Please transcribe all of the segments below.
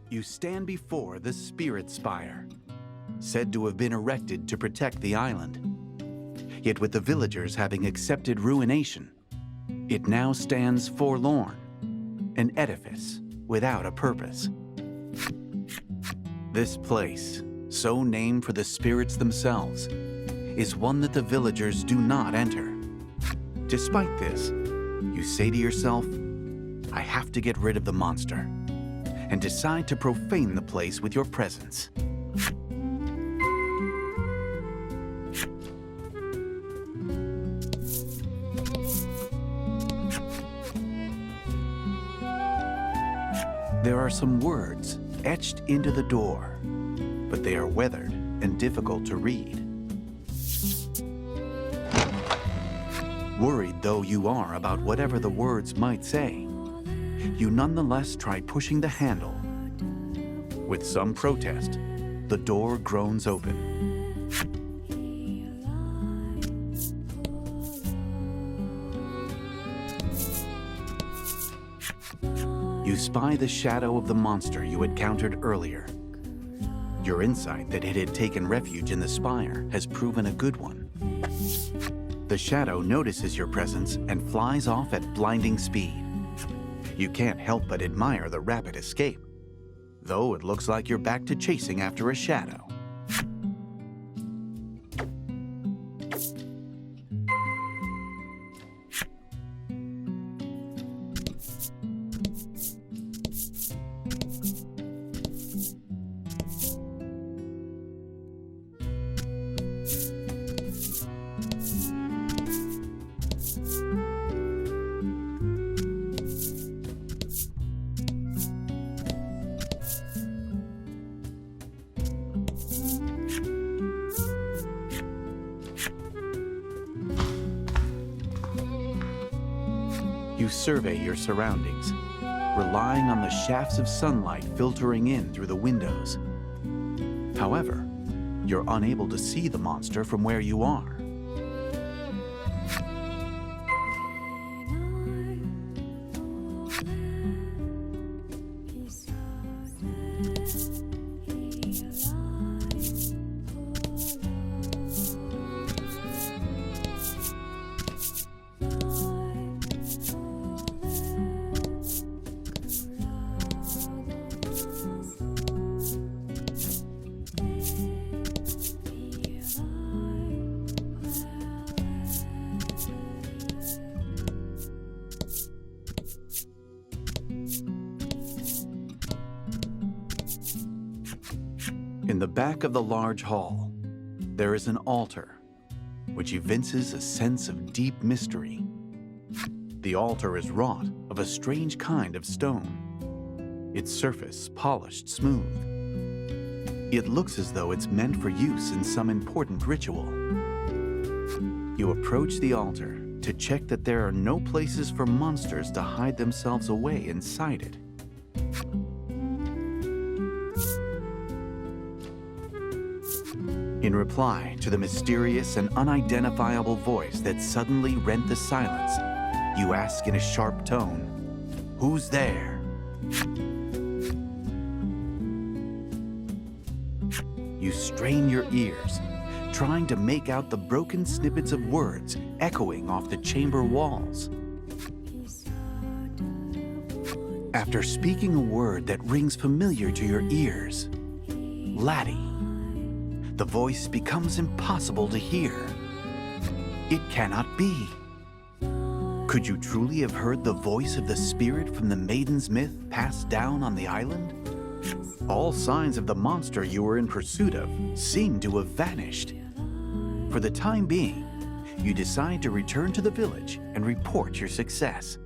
You stand before the Spirit Spire, said to have been erected to protect the island. Yet with the villagers having accepted ruination, it now stands forlorn, an edifice without a purpose. This place, so named for the spirits themselves, is one that the villagers do not enter. Despite this, you say to yourself, I have to get rid of the monster, and decide to profane the place with your presence. There are some words etched into the door, but they are weathered and difficult to read. Worried though you are about whatever the words might say, you nonetheless try pushing the handle. With some protest, the door groans open. You spy the shadow of the monster you encountered earlier. Your insight that it had taken refuge in the spire has proven a good one. The shadow notices your presence and flies off at blinding speed. You can't help but admire the rapid escape, though it looks like you're back to chasing after a shadow. You survey your surroundings, relying on the shafts of sunlight filtering in through the windows. However, you're unable to see the monster from where you are. In the back of the large hall, there is an altar, which evinces a sense of deep mystery. The altar is wrought of a strange kind of stone, its surface polished smooth. It looks as though it's meant for use in some important ritual. You approach the altar to check that there are no places for monsters to hide themselves away inside it. In reply to the mysterious and unidentifiable voice that suddenly rent the silence, you ask in a sharp tone, "Who's there?" You strain your ears, trying to make out the broken snippets of words echoing off the chamber walls. After speaking a word that rings familiar to your ears, "Laddie," the voice becomes impossible to hear. It cannot be. Could you truly have heard the voice of the spirit from the Maiden's myth passed down on the island? All signs of the monster you were in pursuit of seem to have vanished. For the time being, you decide to return to the village and report your success.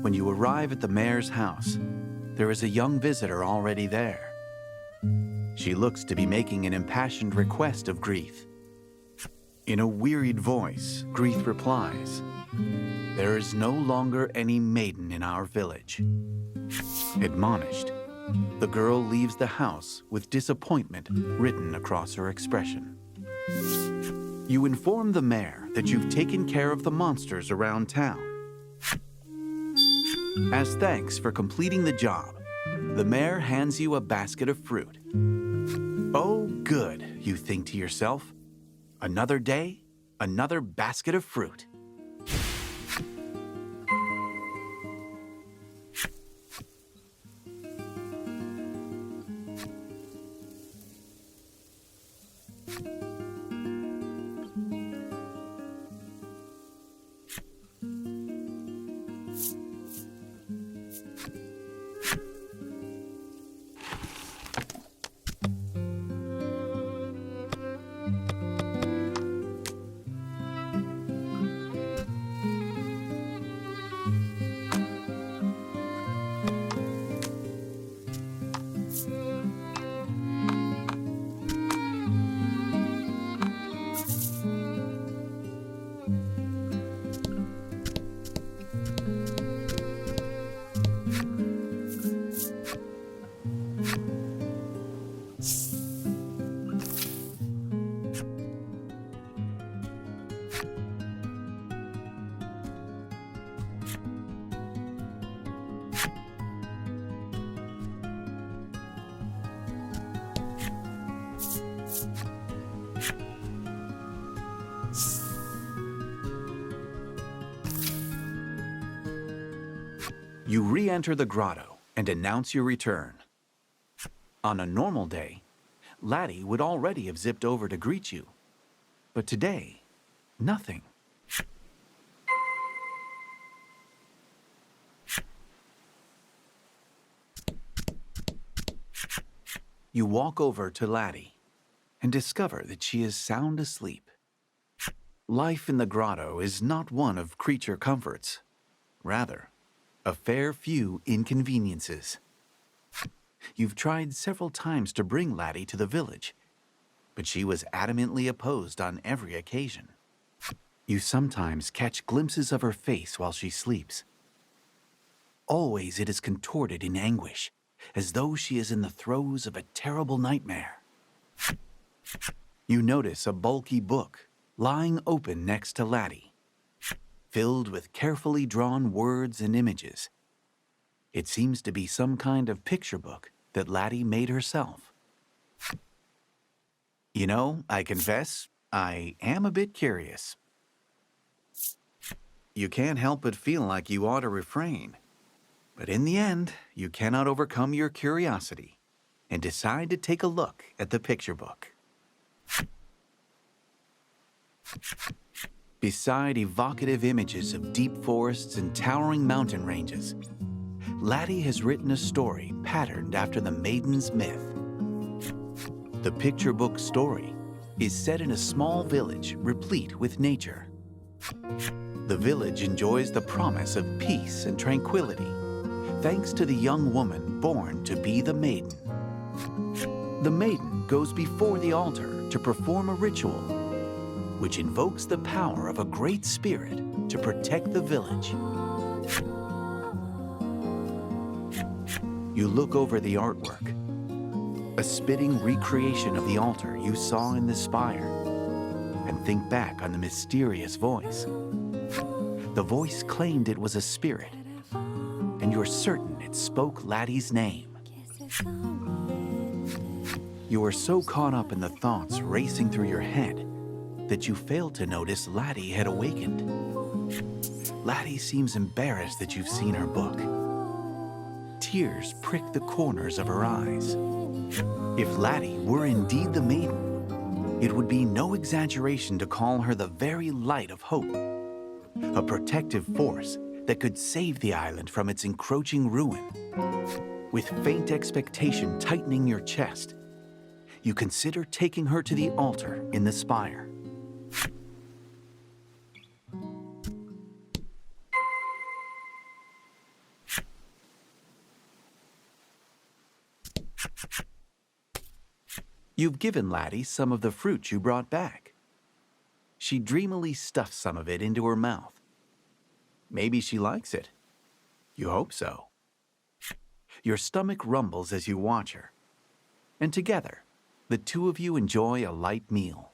When you arrive at the mayor's house, there is a young visitor already there. She looks to be making an impassioned request of Grieth. In a wearied voice, Grieth replies, "There is no longer any maiden in our village." Admonished, the girl leaves the house with disappointment written across her expression. You inform the mayor that you've taken care of the monsters around town. As thanks for completing the job, the mayor hands you a basket of fruit. Oh, good, you think to yourself. Another day, another basket of fruit. You re-enter the grotto and announce your return. On a normal day, Laddie would already have zipped over to greet you. But today, nothing. You walk over to Laddie and discover that she is sound asleep. Life in the grotto is not one of creature comforts. Rather, a fair few inconveniences. You've tried several times to bring Laddie to the village, but she was adamantly opposed on every occasion. You sometimes catch glimpses of her face while she sleeps. Always it is contorted in anguish, as though she is in the throes of a terrible nightmare. You notice a bulky book lying open next to Laddie, filled with carefully drawn words and images. It seems to be some kind of picture book that Laddie made herself. You know, I confess, I am a bit curious. You can't help but feel like you ought to refrain. But in the end, you cannot overcome your curiosity and decide to take a look at the picture book. Beside evocative images of deep forests and towering mountain ranges, Laddie has written a story patterned after the Maiden's myth. The picture book story is set in a small village replete with nature. The village enjoys the promise of peace and tranquility, thanks to the young woman born to be the Maiden. The Maiden goes before the altar to perform a ritual, which invokes the power of a great spirit to protect the village. You look over the artwork, a spitting recreation of the altar you saw in the Spire, and think back on the mysterious voice. The voice claimed it was a spirit, and you're certain it spoke Laddie's name. You are so caught up in the thoughts racing through your head that you fail to notice Laddie had awakened. Laddie seems embarrassed that you've seen her book. Tears prick the corners of her eyes. If Laddie were indeed the Maiden, it would be no exaggeration to call her the very light of hope, a protective force that could save the island from its encroaching ruin. With faint expectation tightening your chest, you consider taking her to the altar in the Spire. You've given Laddie some of the fruit you brought back. She dreamily stuffs some of it into her mouth. Maybe she likes it. You hope so. Your stomach rumbles as you watch her, and together, the two of you enjoy a light meal.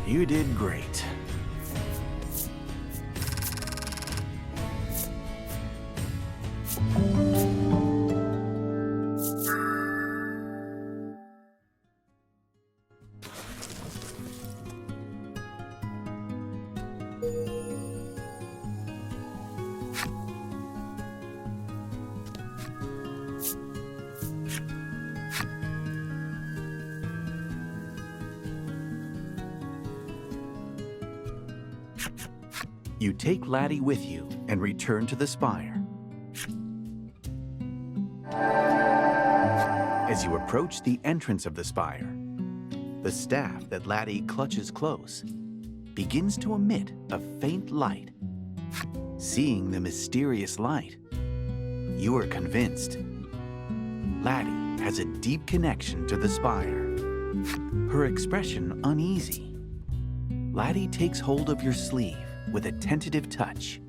You did great. You take Laddie with you and return to the Spire. As you approach the entrance of the Spire, the staff that Laddie clutches close begins to emit a faint light. Seeing the mysterious light, you are convinced Laddie has a deep connection to the Spire. Her expression uneasy. Laddie takes hold of your sleeve with a tentative touch.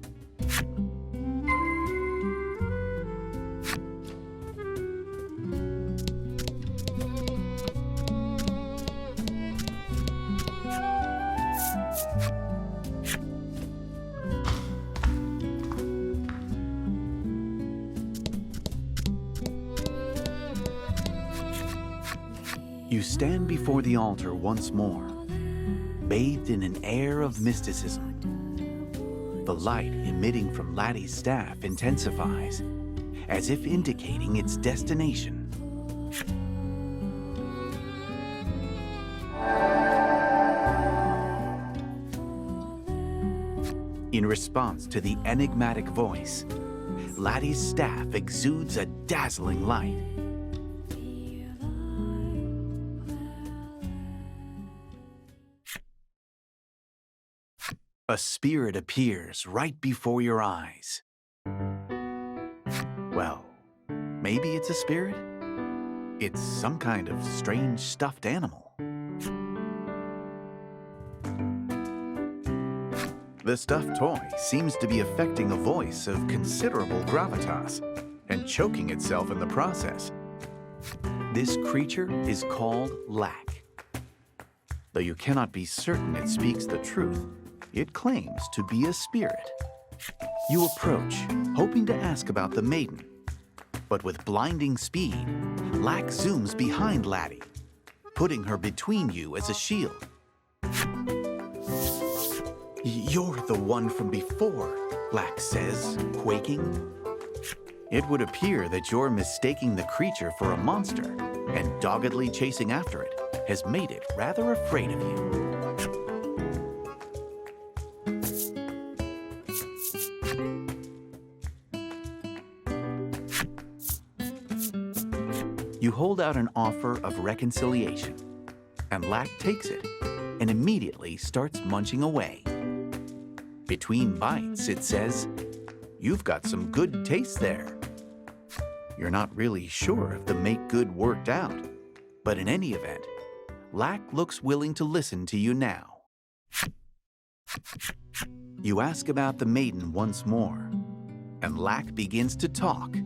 You stand before the altar once more, bathed in an air of mysticism. The light emitting from Laddie's staff intensifies, as if indicating its destination. In response to the enigmatic voice, Laddie's staff exudes a dazzling light. A spirit appears right before your eyes. Well, maybe it's a spirit? It's some kind of strange stuffed animal. The stuffed toy seems to be affecting a voice of considerable gravitas and choking itself in the process. This creature is called Lack. Though you cannot be certain it speaks the truth, it claims to be a spirit. You approach, hoping to ask about the Maiden. But with blinding speed, Lack zooms behind Laddie, putting her between you as a shield. You're the one from before, Lack says, quaking. It would appear that you're mistaking the creature for a monster, and doggedly chasing after it has made it rather afraid of you. You hold out an offer of reconciliation, and Lack takes it and immediately starts munching away. Between bites, it says, "You've got some good taste there." You're not really sure if the make good worked out, but in any event, Lack looks willing to listen to you now. You ask about the maiden once more, and Lack begins to talk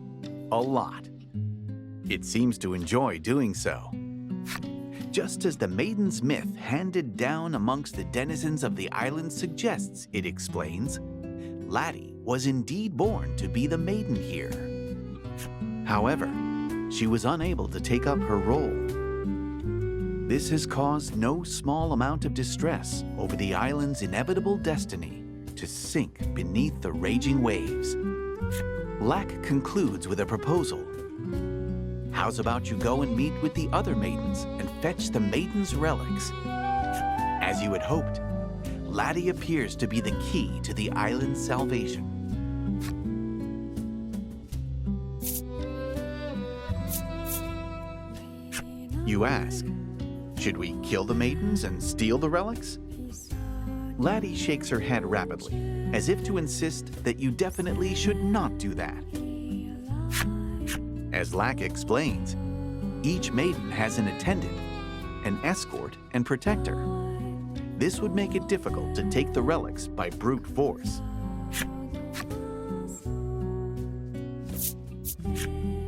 a lot. It seems to enjoy doing so. Just as the maiden's myth handed down amongst the denizens of the island suggests, it explains, Laddie was indeed born to be the maiden here. However, she was unable to take up her role. This has caused no small amount of distress over the island's inevitable destiny to sink beneath the raging waves. Lack concludes with a proposal. How's about you go and meet with the other maidens and fetch the maiden's relics? As you had hoped, Laddie appears to be the key to the island's salvation. You ask, should we kill the maidens and steal the relics? Laddie shakes her head rapidly, as if to insist that you definitely should not do that. As Lack explains, each maiden has an attendant, an escort, and protector. This would make it difficult to take the relics by brute force.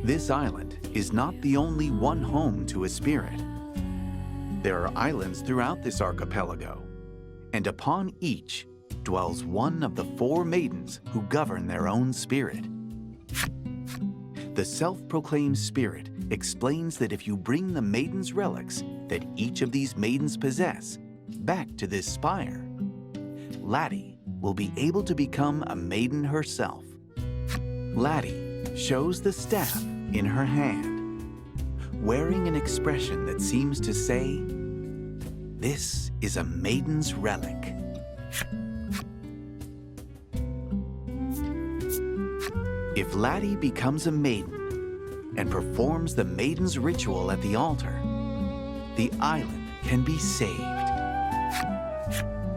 This island is not the only one home to a spirit. There are islands throughout this archipelago, and upon each dwells one of the 4 maidens who govern their own spirit. The self-proclaimed spirit explains that if you bring the maiden's relics that each of these maidens possess back to this spire, Laddie will be able to become a maiden herself. Laddie shows the staff in her hand, wearing an expression that seems to say, "This is a maiden's relic." If Laddie becomes a maiden and performs the maiden's ritual at the altar, the island can be saved.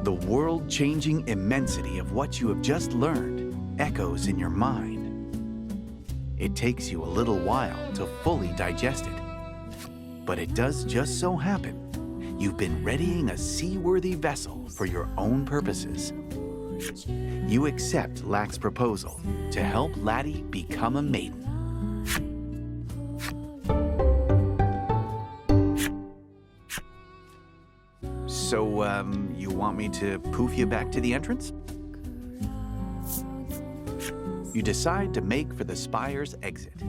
The world-changing immensity of what you have just learned echoes in your mind. It takes you a little while to fully digest it, but it does just so happen you've been readying a seaworthy vessel for your own purposes. You accept Lack's proposal to help Laddie become a maiden. So, you want me to poof you back to the entrance? You decide to make for the Spire's exit.